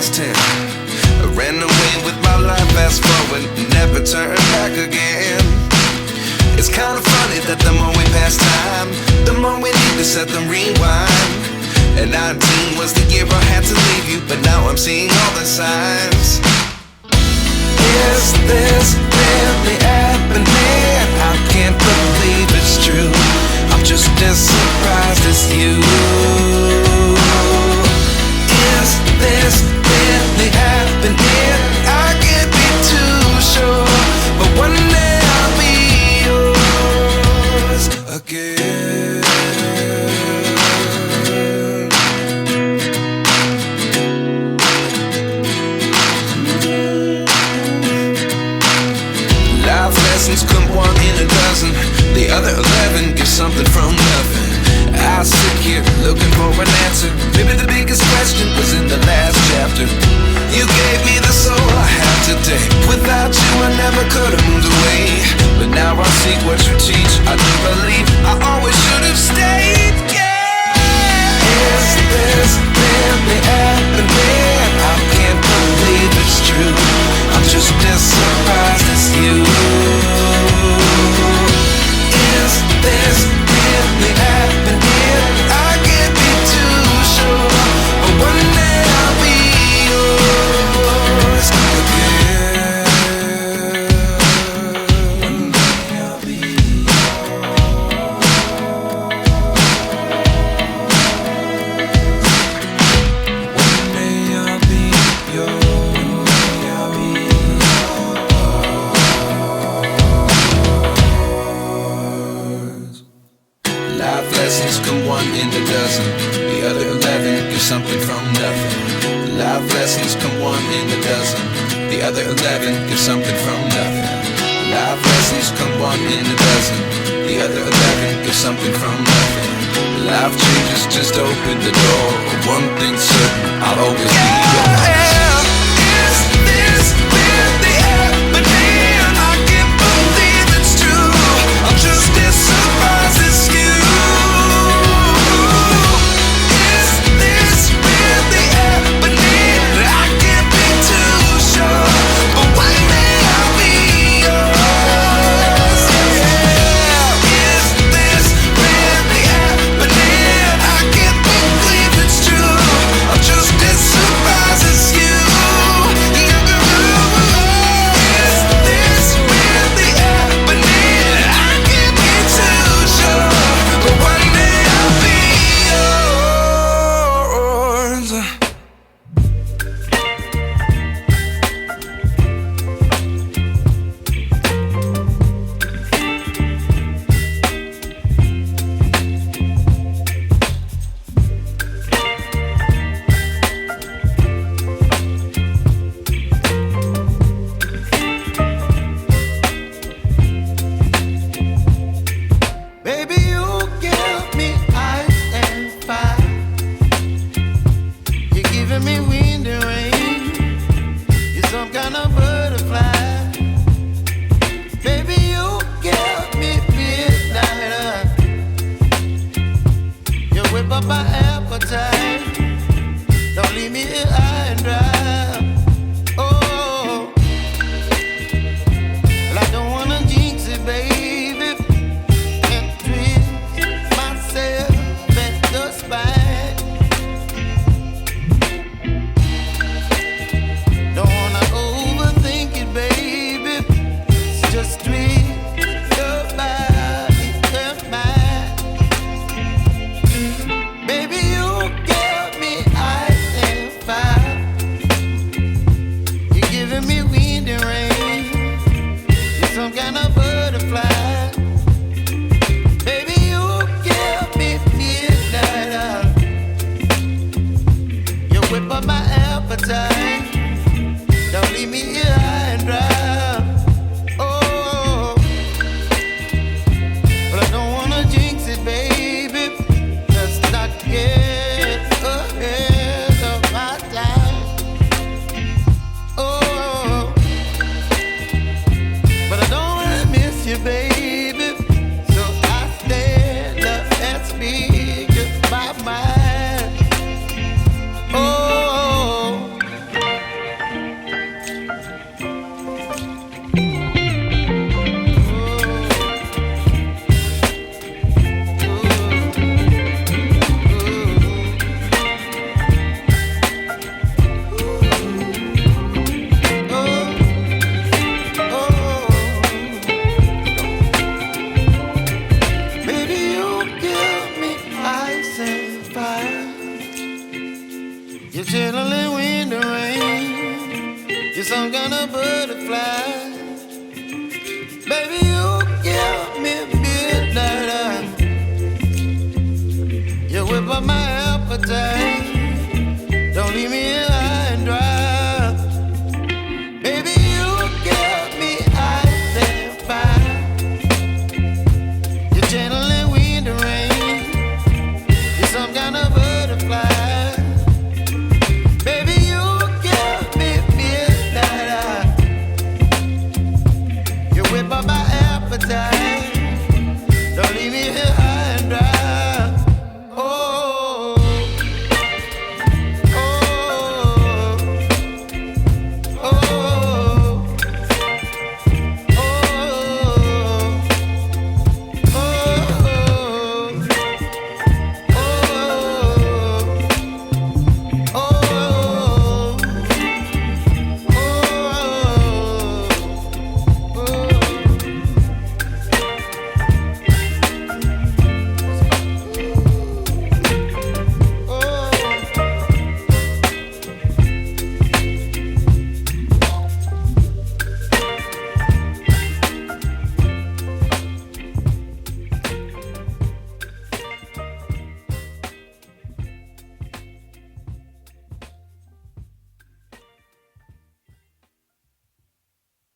was 10. I ran away with my life, fast forward, never turn back again. It's kinda funny that the more we pass time, the more we need to set them rewind. And 19 was the year I had to leave you, but now I'm seeing all the signs. Is this really happening? I can't believe it's true. I'm just as surprised as you. Is this really happening? I can't be too sure, but one day I'll be yours again. Life lessons come one in a dozen. The other 11 get something from nothing. I sit here looking for an answer. Maybe the biggest question was in the last chapter. You gave me the soul I have today. Without you I never could have moved away. But now I see what you teach. I do believe I always should have stayed. Yeah. Is this really happening? I can't believe it's true. I'm just as surprised as you. Is this really happening? I can't be too sure, but one day I'll be yours again. One day I'll be yours. One day I'll be yours. One day I'll be yours. Life lessons come one in a dozen. The other 11 get something from nothing. Life lessons come one in a dozen. The other 11 get something from nothing. Life lessons come one in a dozen. The other 11 get something from nothing. Life changes just open the door. One thing's certain, I'll always be yours. Is this really happening? I can't believe it's true. I'm just as surprised as you. Is this really happening? I can't be too sure, but one day I'll be yours. Yeah. Is this really happening? I can't believe it's true. I'm just as surprised as you. some kind of butterfly. Baby, you give me midnight. You whip up my appetite.